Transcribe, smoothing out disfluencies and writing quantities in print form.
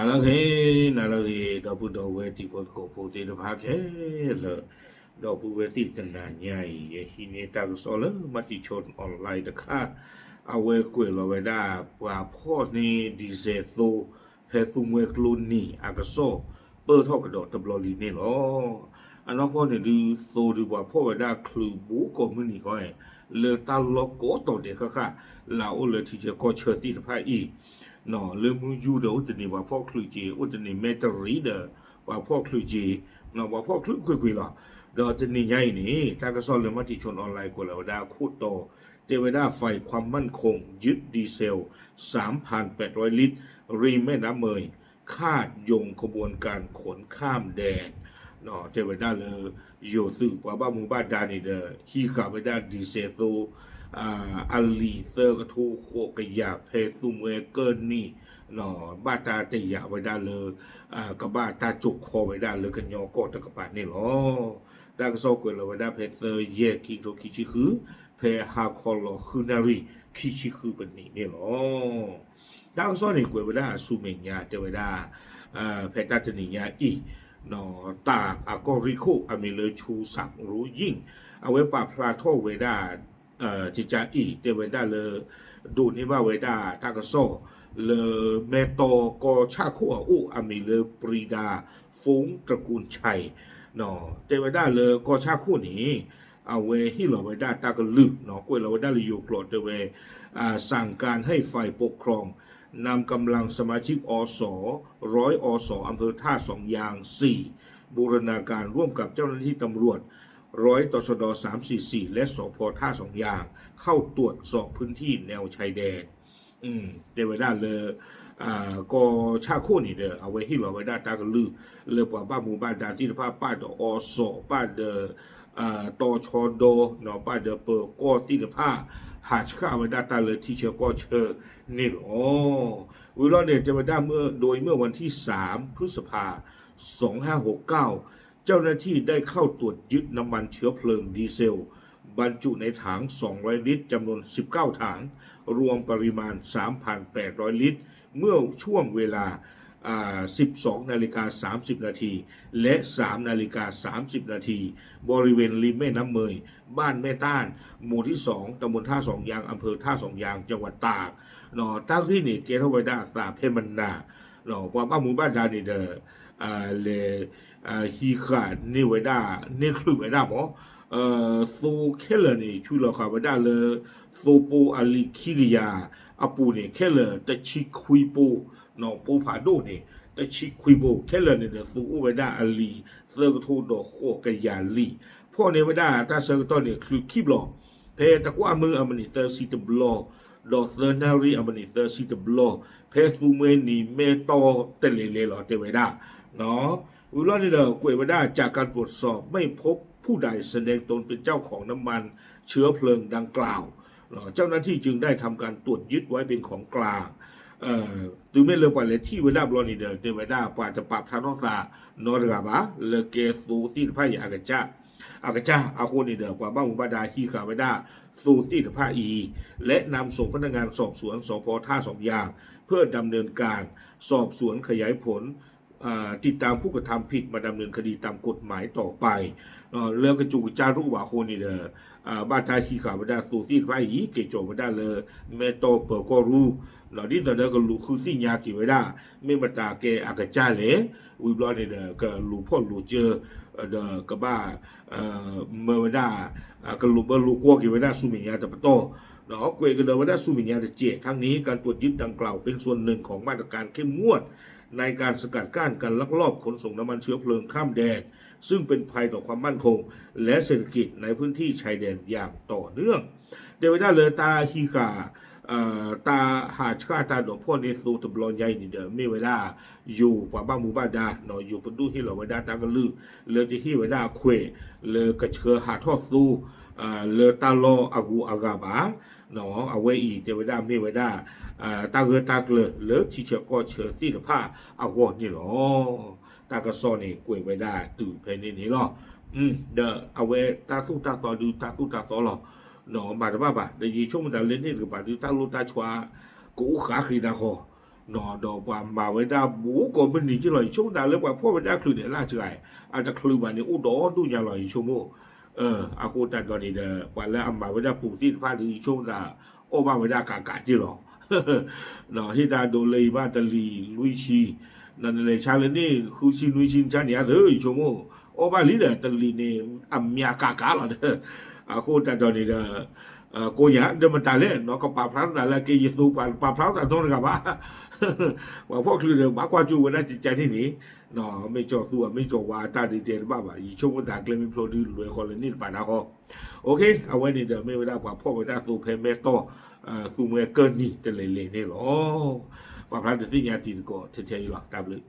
나라게 더부더 왜 뒤보고 보대도 하게 더부 왜 뒤तना nhai hine ta solo mati chon online ตะค่ะเอาเวกวยเราไว้ได้ว่าพ่อนี่ดีเซโซเพซุมเวกลุนนี่อากาโซเปิดทอกระโดดตะบลอลีนี่หรออันนั้นพ่อเนี่ยดูโซดูว่าพ่อไว้ได้คลูบูก็มือนี่ก็ไอ้เลตาลโกต่อเด็กค่ะเราเลยที่จะก็เชิดที่ตะพายอีเนาะเรื่องมือยูเดออุตนี่ว่าพ่อคลูจีอุตนี่เมตารีเดอว่าพ่อคลูจีเนาะว่าพ่อคลูคุยหรอเดี๋ยวจะนี่ใหญ่นี่ถ้าก็สอนเรื่องมติชนออนไลน์กว่าเราได้คูดโตเทวดาไฟความมั่นคงยึดดีเซล 3,800 ลิตรริมแม่น้ำเมยคาดยงขบวนการขนข้ามแดนเนาะเทวดาเลยโยตึกว่าบ้านหมู่บ้านดานี่เด้อฮีขาไปได้ดีเซลอัลลีเตอร์กระทูโคกยาเพซุมเวเกินนี่เนาะบ้าตาเตยาไว้ได้เลยกับบ้าตาจุกคอไว้ได้เลยกันยอก็ตะกบานี่หรอตากระซอกเวลาไว้ได้เพเซอร์เยกิโตคิชิคือเพฮาคอลคือนารีคิชิคือเป็นนี่หรอตากระซอนี่กวยไว้ได้ซูเมญาเตไว้ได้เพตาจนิญาอีเนาะตากอากอริโคอเมเลชูสักรู้ยิ่งเอาไว้ปาพลาโทเวดาจิจาอีเตเวดาเลดูนี่ว่าเวดาตากระซอเลเมโตกอชาคัวอุอเมเลปรีดาฟงตระกูลชัยเนาะเตเวดาเลกอชาคู่นี้เอาเวฮิโลเวดาตากลึกเนาะกวยเราเวดาลิยูโกรดเวสั่งการให้ฝ่ายปกครองนำกำลังสมาชิกอส100อสอำเภอท่าสองยาง4บูรณาการร่วมกับเจ้าหน้าที่ตำรวจตชด344และสพท่าสองยางเข้าตรวจสอบพื้นที่แนวชายแดนเดเวดาเลยก็ชาโคนี่เด้อเอาไว้ให้เราไว้ได้ตากลือเลยว่าบ้านหมู่บ้านดาที่ภาพป้าดอสป้าเดตชดเนาะป้าเดเปอร์ก็ที่ผ้าหาชาไว้ได้ตาเลยที่เชื่อก็เชื่อนี่หรอวิโรจน์เนี่ยจะมาได้เมื่อวันที่3พฤษภา2569เจ้าหน้าที่ได้เข้าตรวจยึดน้ำมันเชื้อเพลิงดีเซลบรรจุในถัง200ลิตรจำนวน19ถังรวมปริมาณ 3,800 ลิตรเมื่อช่วงเวลา12:30 นาทีและ3:30 นาทีบริเวณริมแม่น้ำเมยบ้านแม่ต้านหมู่ที่2ตำบลท่าสองยางอำเภอท่าสองยางจังหวัดตากเนาะตั้งที่นี่เกทไว้ได้ตาเพมันนาเนาะว่าบ้านหมู่บ้านดานี่เด้อเลฮีขานี่ไว้ได้นี่คือไว้ได้หมอตูเคเลนี่ช่วยเราค่ะไว้ได้เลยตูปูอาลีคิริยาอปูนี่เคเลตะชิคุยปูเนาะปูผาโดนี่ตะชิคุยปูเคเลนี่เด้อตูไว้ได้อาลีเซอร์กทูดอกโคกยาลีพ่อเนี่ยไว้ได้ตาเซอร์ตอนนี่คือคีบหลอกเพตะกว่ามืออมันนี่เตอร์ซิตบลอดอกเซอร์นารีอมันนี่เตอร์ซิตบลอเพซูเมนี่เมโตเตเลเลหรอเตไว้ได้เนาะวิโรจน์นี่เด้อกวยไว้ได้จากการตรวจสอบไม่พบผู้ใดแสดงตนเป็นเจ้าของน้ำมันเชื้อเพลิงดังกล่าวเจ้าหน้าที่จึงได้ทำการตรวจยึดไว้เป็นของกลางตือไม่เลือกไปเลยที่เวลาบลอนี่เดอเตเวดาปาจะปรับทางนอกตานอร์กาบะเลเกสูตีพายอากาจ้าอาโคนี่เดอกว่าบ้านหมู่บ้านดาฮีขาไว้ได้สูตีพาอีและนำส่งพนักงานสอบสวนสพท่าสองยางเพื่อดำเนินการสอบสวนขยายผลติดตามผู้กระทำผิดมาดำเนินคดีตามกฎหมายต่อไปเรื่องกระจุกจารุว่าโคนี่เดอบ้านทาฮีขาไว้ได้สูตีพาอีเกจไว้ได้เลยเมโตเปอร์ก็รู้เราที่ตอนนั้นก็รู้คือที่ยากี่ไว้ได้ไม่มาตาเกอากาจ้าเลยวิบลอนี่เดอก็รู้พ่อรู้เจอเดอกบ้าเมื่อไว้ได้ก็รู้กัวกี่ไว้ได้สุมิญาตะปะโตเนาะเกวก็เดอไว้ได้สุมิญาตะเจทั้งนี้การตรวจยึดดังกล่าวเป็นส่วนหนึ่งของมาตรการเข้มงวดในการสกัดกั้นการลักลอบขนส่งน้ำมันเชื้อเพลิงข้ามแดนซึ่งเป็นภัยต่อความมั่นคงและเศรษฐกิจในพื้นที่ชายแดนอย่างต่อเนื่องเดวิดาเลตาฮีกาตาหาชาตาดอกพ่อในสูตบลอนใหญ่นี่เด้อไม่เวลาอยู่กว่าบ้านหมู่บ้านดาเนาะอยู่ปดูให้เราไว้ได้ตากระลือเลยที่ไว้ได้เควเลยกระเชอหาทอดสู้เลยตาโลอากูอากาบาเนาะเอาไว้อีเดวิดาไม่ไว้ได้ตาเกตากเลยที่เชก็เชอที่ผ้าอาวนี่หรอตากระซอนี่กวยไว้ได้ตื่นเพนนี่หรอเด้อเอาไว้ตาสู้ตาต่อดูตาสู้ตาต่อหรอเนาะบาดบ้าเดี๋ยวช่วงมันเล่นนี่หรือบาดดูตาลูตาชัวกูขาขีดาคอ นอดอปามาเวดาบูก็มันนี่จิลอยชงดาเลยว่าพ่อเวดาคลุเนี่ยล่าจายอาจจะคลุมันนี่อุดอดูญาลอยชโมอากูตัดตอนนี้เด้อว่าแล้วมาเวดาปูที่พาดีชงดาโอมาเวดากากาจิหรอเนาะฮิตาโดเลยมาตะลีลุยชีนั่นเลยชาเลนี่ฮูชิลุยชินชาเนี่ยเด้อชโมโอบาลีเด้อตะลีนี่อัมยากากาละเด้ออากูตัดตอนนี้เด้อကိုညာဒမတလည်းနော်ကပါဖလားတာလည်းကေယသူပါဖလားတာတော့ကပါဘာဖို့ကလေးဘာကွာကျူဝလာကြတဲ့နေနော်မေကျော်သူမေကျော်ဝါတာဒီတဲ့ဘာပါရီချုံတာကလမီပရိုဒီလွယ်ခေါ်လည်းနေပါနာခေါ်โอเคအဝဲနေတဲ့မေဝဒဘာဖို့ဝဒသူဖဲမဲတော့သူမဲကနီတလေလေနေလောဘာဖလားတဲ့ညာတီကိုထဲထဲရတာဘလို့